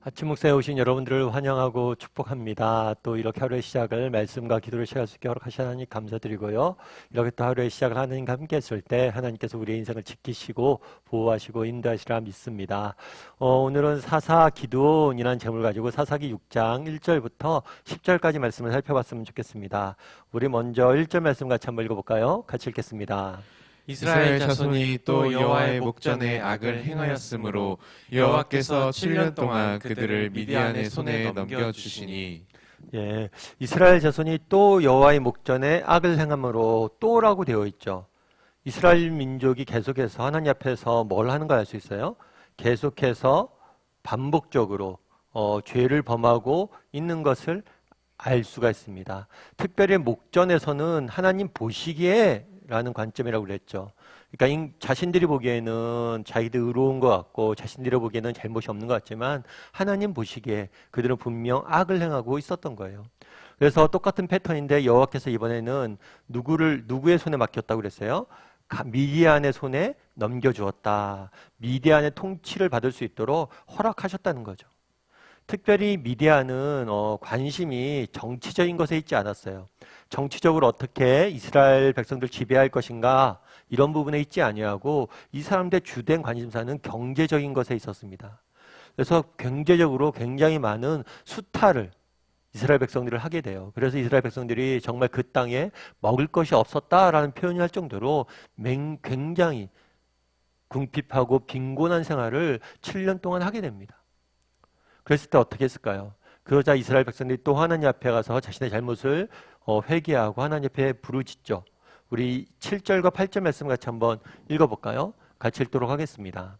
아침 목사에 오신 여러분들을 환영하고 축복합니다. 또 이렇게 하루의 시작을 말씀과 기도를 시작할 수 있게 허락하신 하나님 감사드리고요. 이렇게 또 하루의 시작을 하나님과 함께 했을 때 하나님께서 우리의 인생을 지키시고 보호하시고 인도하시라 믿습니다. 오늘은 사사 기드온이라는 제목을 가지고 사사기 6장 1절부터 10절까지 말씀을 살펴봤으면 좋겠습니다. 우리 먼저 1절 말씀 같이 한번 읽어볼까요? 같이 읽겠습니다. 이스라엘 자손이 또 여호와의 목전에 악을 행하였으므로 여호와께서 7년 동안 그들을 미디안의 손에 넘겨주시니. 예, 이스라엘 자손이 또 여호와의 목전에 악을 행함으로 또라고 되어 있죠. 이스라엘 민족이 계속해서 하나님 앞에서 뭘 하는 걸 알 수 있어요? 계속해서 반복적으로 죄를 범하고 있는 것을 알 수가 있습니다. 특별히 목전에서는 하나님 보시기에 라는 관점이라고 그랬죠. 그러니까 자신들이 보기에는 자기들 의로운 것 같고 자신들이 보기에는 잘못이 없는 것 같지만 하나님 보시기에 그들은 분명 악을 행하고 있었던 거예요. 그래서 똑같은 패턴인데 여호와께서 이번에는 누구의 손에 맡겼다고 그랬어요? 미디안의 손에 넘겨주었다. 미디안의 통치를 받을 수 있도록 허락하셨다는 거죠. 특별히 미디안은 관심이 정치적인 것에 있지 않았어요. 정치적으로 어떻게 이스라엘 백성들 지배할 것인가 이런 부분에 있지 아니하고 이 사람들의 주된 관심사는 경제적인 것에 있었습니다. 그래서 경제적으로 굉장히 많은 수탈을 이스라엘 백성들을 하게 돼요. 그래서 이스라엘 백성들이 정말 그 땅에 먹을 것이 없었다라는 표현을 할 정도로 굉장히 궁핍하고 빈곤한 생활을 7년 동안 하게 됩니다. 그랬을 때 어떻게 했을까요? 그러자 이스라엘 백성들이 또 하나님 앞에 가서 자신의 잘못을 회개하고 하나님 앞에 부르짖죠. 우리 7절과 8절 말씀 같이 한번 읽어볼까요? 같이 읽도록 하겠습니다.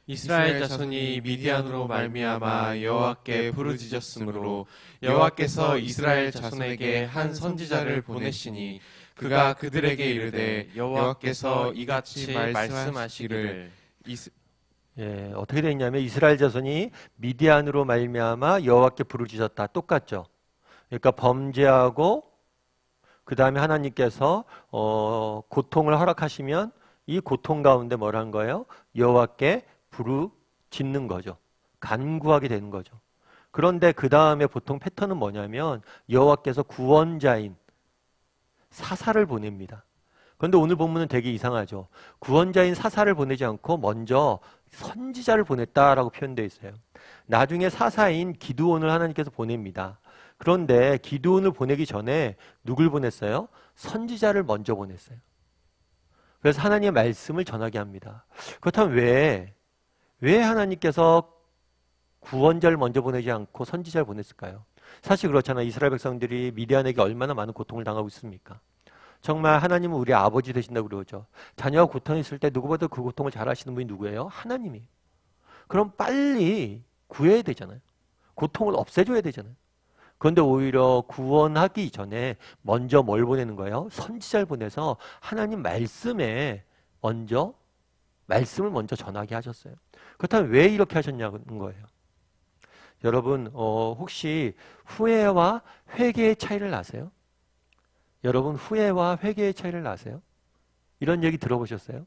이스라엘 자손이 미디안으로 말미암아 여호와께 부르짖었으므로 여호와께서 이스라엘 자손에게 한 선지자를 보내시니 그가 그들에게 이르되 여호와께서 이같이 말씀하시기를. 예, 어떻게 되어 있냐면 이스라엘 자손이 미디안으로 말미암아 여호와께 부르짖었다. 똑같죠. 그러니까 범죄하고 그 다음에 하나님께서 고통을 허락하시면 이 고통 가운데 뭐라는 거예요? 여호와께 부르짖는 거죠. 간구하게 되는 거죠. 그런데 그 다음에 보통 패턴은 뭐냐면 여호와께서 구원자인 사사를 보냅니다. 그런데 오늘 본문은 되게 이상하죠. 구원자인 사사를 보내지 않고 먼저 선지자를 보냈다라고 표현되어 있어요. 나중에 사사인 기드온을 하나님께서 보냅니다. 그런데 기드온을 보내기 전에 누굴 보냈어요? 선지자를 먼저 보냈어요. 그래서 하나님의 말씀을 전하게 합니다. 그렇다면 왜 하나님께서 구원자를 먼저 보내지 않고 선지자를 보냈을까요? 사실 그렇잖아요. 이스라엘 백성들이 미디안에게 얼마나 많은 고통을 당하고 있습니까? 정말 하나님은 우리 아버지 되신다고 그러죠. 자녀가 고통이 있을 때 누구보다 그 고통을 잘 아시는 분이 누구예요? 하나님이. 그럼 빨리 구해야 되잖아요. 고통을 없애줘야 되잖아요. 그런데 오히려 구원하기 전에 먼저 뭘 보내는 거예요? 선지자를 보내서 하나님 말씀을 먼저 전하게 하셨어요. 그렇다면 왜 이렇게 하셨냐는 거예요. 여러분 혹시 후회와 회개의 차이를 아세요? 여러분 후회와 회개의 차이를 아세요? 이런 얘기 들어보셨어요?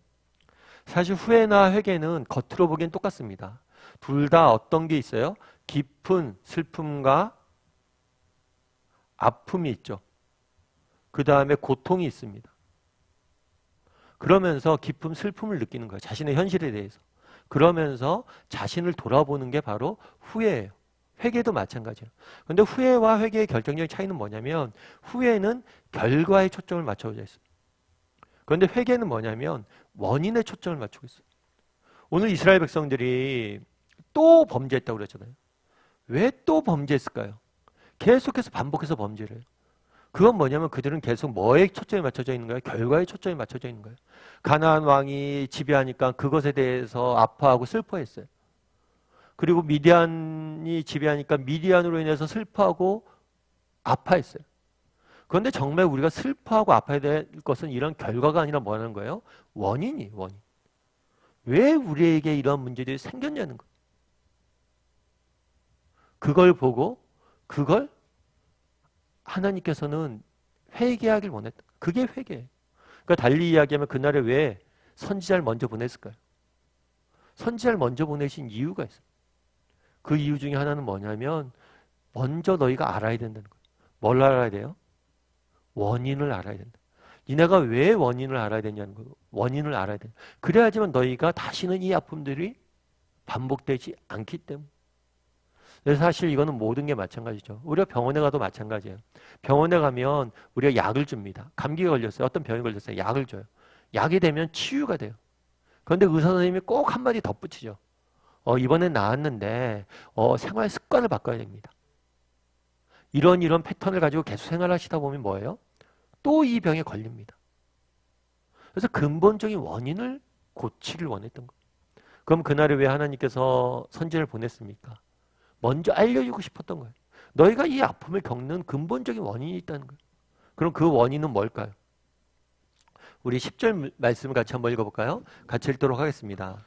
사실 후회나 회개는 겉으로 보기엔 똑같습니다. 둘 다 어떤 게 있어요? 깊은 슬픔과 아픔이 있죠. 그 다음에 고통이 있습니다. 그러면서 깊은 슬픔을 느끼는 거예요. 자신의 현실에 대해서. 그러면서 자신을 돌아보는 게 바로 후회예요. 회개도 마찬가지예요. 그런데 후회와 회개의 결정적인 차이는 뭐냐면 후회는 결과에 초점을 맞춰져 있어요. 그런데 회개는 뭐냐면 원인에 초점을 맞추고 있어요. 오늘 이스라엘 백성들이 또 범죄했다고 그랬잖아요. 왜 또 범죄했을까요? 계속해서 반복해서 범죄를 해요. 그건 뭐냐면 그들은 계속 뭐에 초점이 맞춰져 있는 거예요? 결과에 초점이 맞춰져 있는 거예요. 가나안 왕이 지배하니까 그것에 대해서 아파하고 슬퍼했어요. 그리고 미디안이 지배하니까 미디안으로 인해서 슬퍼하고 아파했어요. 그런데 정말 우리가 슬퍼하고 아파야 될 것은 이런 결과가 아니라 뭐라는 거예요? 원인이 원인. 왜 우리에게 이런 문제들이 생겼냐는 거예요. 그걸 보고 그걸 하나님께서는 회개하길 원했다. 그게 회개예요. 그러니까 달리 이야기하면 그날에 왜 선지자를 먼저 보냈을까요? 선지자를 먼저 보내신 이유가 있어요. 그 이유 중에 하나는 뭐냐면 먼저 너희가 알아야 된다는 거예요. 뭘 알아야 돼요? 원인을 알아야 된다. 니네가 왜 원인을 알아야 되냐는 거예요. 원인을 알아야 돼. 그래야지만 너희가 다시는 이 아픔들이 반복되지 않기 때문에. 그래서 사실 이거는 모든 게 마찬가지죠. 우리가 병원에 가도 마찬가지예요. 병원에 가면 우리가 약을 줍니다. 감기가 걸렸어요. 어떤 병이 걸렸어요. 약을 줘요. 약이 되면 치유가 돼요. 그런데 의사 선생님이 꼭 한마디 덧붙이죠. 이번엔 나았는데 생활 습관을 바꿔야 됩니다. 이런 패턴을 가지고 계속 생활하시다 보면 뭐예요? 또 이 병에 걸립니다. 그래서 근본적인 원인을 고치를 원했던 거예요. 그럼 그날에 왜 하나님께서 선지자를 보냈습니까? 먼저 알려주고 싶었던 거예요. 너희가 이 아픔을 겪는 근본적인 원인이 있다는 거예요. 그럼 그 원인은 뭘까요? 우리 10절 말씀을 같이 한번 읽어볼까요? 같이 읽도록 하겠습니다.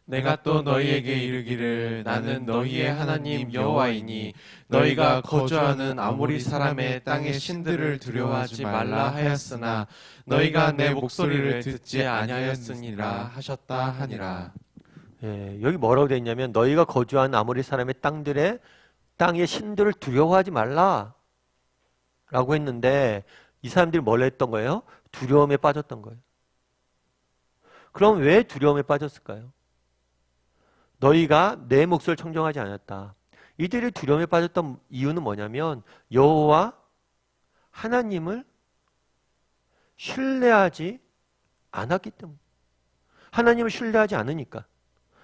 내가 또 너희에게 이르기를 나는 너희의 하나님 여호와이니 너희가 거주하는 아모리 사람의 땅의 신들을 두려워하지 말라 하였으나 너희가 내 목소리를 듣지 아니하였으니라 하셨다 하니라. 예, 여기 뭐라고 되어 있냐면 너희가 거주하는 아모리 사람의 땅의 신들을 두려워하지 말라 라고 했는데 이 사람들이 뭘 했던 거예요? 두려움에 빠졌던 거예요. 그럼 왜 두려움에 빠졌을까요? 너희가 내 목소리를 청정하지 않았다. 이들이 두려움에 빠졌던 이유는 뭐냐면 여호와 하나님을 신뢰하지 않았기 때문에. 하나님을 신뢰하지 않으니까.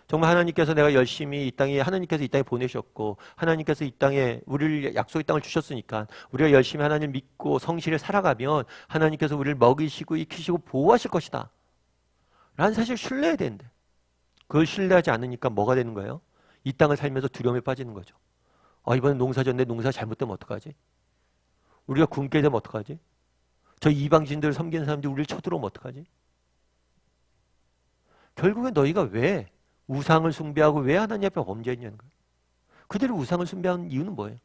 정말 하나님께서 내가 열심히 하나님께서 이 땅에 보내셨고 하나님께서 이 땅에 우리를 약속의 땅을 주셨으니까 우리가 열심히 하나님을 믿고 성실히 살아가면 하나님께서 우리를 먹이시고 익히시고 보호하실 것이다 라는 사실을 신뢰해야 되는데 그걸 신뢰하지 않으니까 뭐가 되는 거예요? 이 땅을 살면서 두려움에 빠지는 거죠. 이번에 농사 졌는데 농사 잘못되면 어떡하지? 우리가 굶게 되면 어떡하지? 저 이방신들을 섬기는 사람들이 우리를 쳐들어오면 어떡하지? 결국엔 너희가 왜 우상을 숭배하고 왜 하나님 앞에 범죄했냐는 거예요. 그들이 우상을 숭배하는 이유는 뭐예요?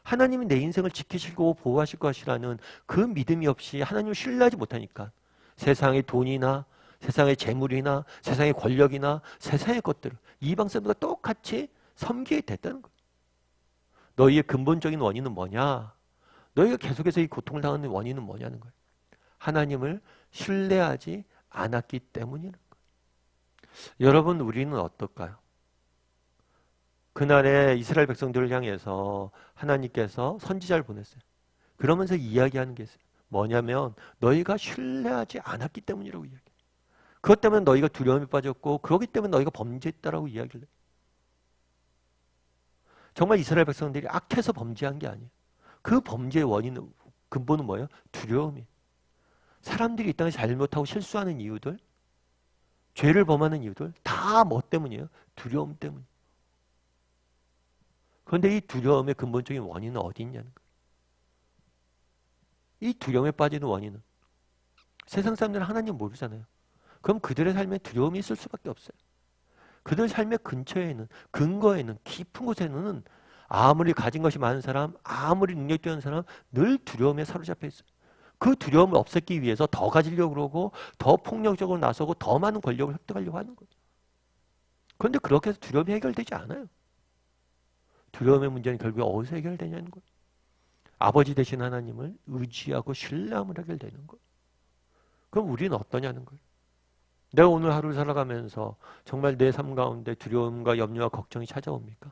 하나님이 내 인생을 지키시고 보호하실 것이라는 그 믿음이 없이 하나님을 신뢰하지 못하니까 세상의 돈이나 세상의 재물이나 세상의 권력이나 세상의 것들을 이방 사람들과 똑같이 섬기게 됐다는 거예요. 너희의 근본적인 원인은 뭐냐? 너희가 계속해서 이 고통을 당하는 원인은 뭐냐는 거예요. 하나님을 신뢰하지 않았기 때문이라는 거예요. 여러분 우리는 어떨까요? 그날에 이스라엘 백성들을 향해서 하나님께서 선지자를 보냈어요. 그러면서 이야기하는 게 있어요. 뭐냐면 너희가 신뢰하지 않았기 때문이라고 이야기해요. 그것 때문에 너희가 두려움에 빠졌고 그렇기 때문에 너희가 범죄했다라고 이야기를 해요. 정말 이스라엘 백성들이 악해서 범죄한 게 아니에요. 그 범죄의 원인은 근본은 뭐예요? 두려움이에요. 사람들이 이 땅에 잘못하고 실수하는 이유들 죄를 범하는 이유들 다 뭐 때문이에요? 두려움 때문이에요. 그런데 이 두려움의 근본적인 원인은 어디 있냐는 거예요. 이 두려움에 빠지는 원인은 세상 사람들은 하나님 모르잖아요. 그럼 그들의 삶에 두려움이 있을 수밖에 없어요. 그들 삶의 근처에는 근거에는 깊은 곳에는 아무리 가진 것이 많은 사람 아무리 능력이 뛰어난 사람 늘 두려움에 사로잡혀 있어요. 그 두려움을 없애기 위해서 더 가지려고 그러고 더 폭력적으로 나서고 더 많은 권력을 획득하려고 하는 거죠. 그런데 그렇게 해서 두려움이 해결되지 않아요. 두려움의 문제는 결국에 어디서 해결되냐는 거예요. 아버지 되신 하나님을 의지하고 신뢰함을 해결되는 거예요. 그럼 우리는 어떠냐는 거예요. 내가 오늘 하루를 살아가면서 정말 내 삶 가운데 두려움과 염려와 걱정이 찾아옵니까?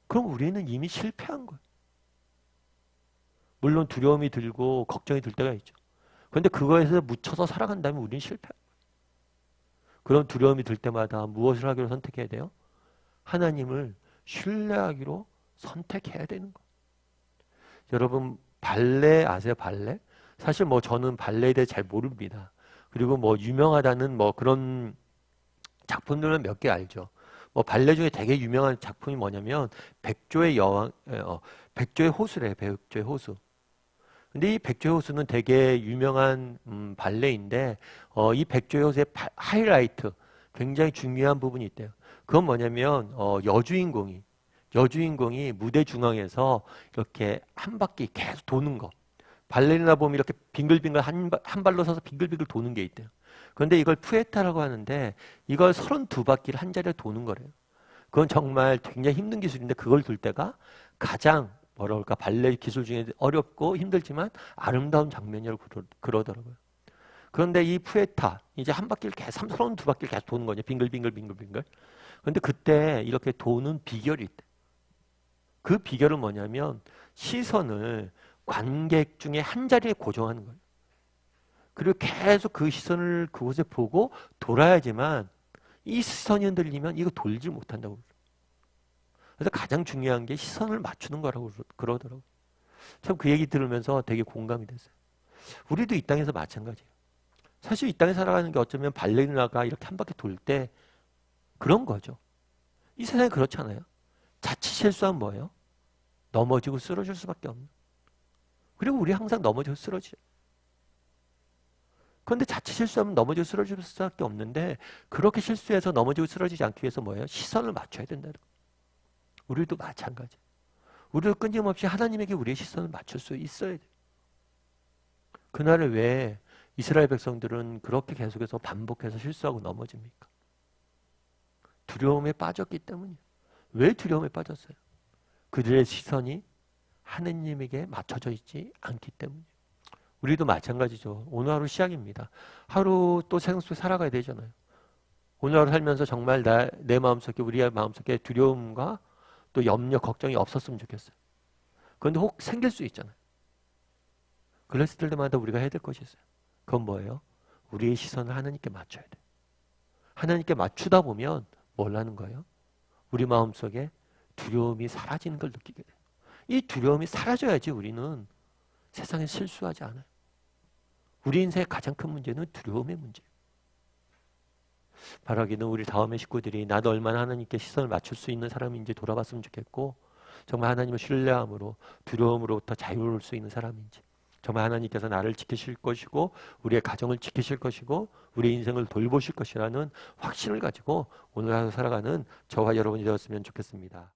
그럼 우리는 이미 실패한 거예요. 물론 두려움이 들고 걱정이 들 때가 있죠. 그런데 그거에서 묻혀서 살아간다면 우리는 실패한 거예요. 그런 두려움이 들 때마다 무엇을 하기로 선택해야 돼요? 하나님을 신뢰하기로 선택해야 되는 거예요. 여러분 발레 아세요? 발레? 사실 저는 발레에 대해 잘 모릅니다. 그리고 유명하다는 그런 작품들은 몇 개 알죠. 발레 중에 되게 유명한 작품이 뭐냐면 백조의 여왕, 백조의 호수래요. 백조의 호수. 근데 이 백조의 호수는 되게 유명한 발레인데 이 백조의 호수의 하이라이트 굉장히 중요한 부분이 있대요. 그건 뭐냐면 여주인공이 무대 중앙에서 이렇게 한 바퀴 계속 도는 거. 발레리나 보면 이렇게 빙글빙글 한 발로 서서 빙글빙글 도는 게 있대요. 그런데 이걸 푸에타라고 하는데 이걸 32바퀴를 한 자리에 도는 거래요. 그건 정말 굉장히 힘든 기술인데 그걸 둘 때가 가장 뭐라 그럴까 발레 기술 중에 어렵고 힘들지만 아름다운 장면이라고 그러더라고요. 그런데 이 푸에타 이제 한 바퀴를 계속 32바퀴를 계속 도는 거죠. 빙글빙글 빙글빙글. 그런데 그때 이렇게 도는 비결이 있대. 그 비결은 뭐냐면 시선을 관객 중에 한 자리에 고정하는 거예요. 그리고 계속 그 시선을 그곳에 보고 돌아야지만 이 시선이 흔들리면 이거 돌지 못한다고. 그래서 가장 중요한 게 시선을 맞추는 거라고 그러더라고요. 참 그 얘기 들으면서 되게 공감이 됐어요. 우리도 이 땅에서 마찬가지예요. 사실 이 땅에 살아가는 게 어쩌면 발레리나가 이렇게 한 바퀴 돌 때 그런 거죠. 이 세상에 그렇잖아요. 자칫 실수하면 뭐예요? 넘어지고 쓰러질 수밖에 없는. 그리고 우리 항상 넘어지고 쓰러지죠. 그런데 자칫 실수하면 넘어지고 쓰러질 수밖에 없는데 그렇게 실수해서 넘어지고 쓰러지지 않기 위해서 뭐예요? 시선을 맞춰야 된다는 거예요. 우리도 마찬가지. 우리도 끊임없이 하나님에게 우리의 시선을 맞출 수 있어야 돼요. 그날을 왜 이스라엘 백성들은 그렇게 계속해서 반복해서 실수하고 넘어집니까? 두려움에 빠졌기 때문이에요. 왜 두려움에 빠졌어요? 그들의 시선이 하느님에게 맞춰져 있지 않기 때문이에요. 우리도 마찬가지죠. 오늘 하루 시작입니다. 하루 또 세상 속에 살아가야 되잖아요. 오늘 하루 살면서 정말 내 마음속에 우리의 마음속에 두려움과 또 염려, 걱정이 없었으면 좋겠어요. 그런데 혹 생길 수 있잖아요. 그랬을 때마다 우리가 해야 될 것이 있어요. 그건 뭐예요? 우리의 시선을 하나님께 맞춰야 돼요. 하나님께 맞추다 보면 뭘 하는 거예요? 우리 마음속에 두려움이 사라지는 걸 느끼게 돼요. 이 두려움이 사라져야지 우리는 세상에 실수하지 않아요. 우리 인생의 가장 큰 문제는 두려움의 문제예요. 바라기는 우리 다음의 식구들이 나도 얼마나 하나님께 시선을 맞출 수 있는 사람인지 돌아봤으면 좋겠고 정말 하나님을 신뢰함으로 두려움으로부터 자유로울 수 있는 사람인지 정말 하나님께서 나를 지키실 것이고 우리의 가정을 지키실 것이고 우리의 인생을 돌보실 것이라는 확신을 가지고 오늘 하루 살아가는 저와 여러분이 되었으면 좋겠습니다.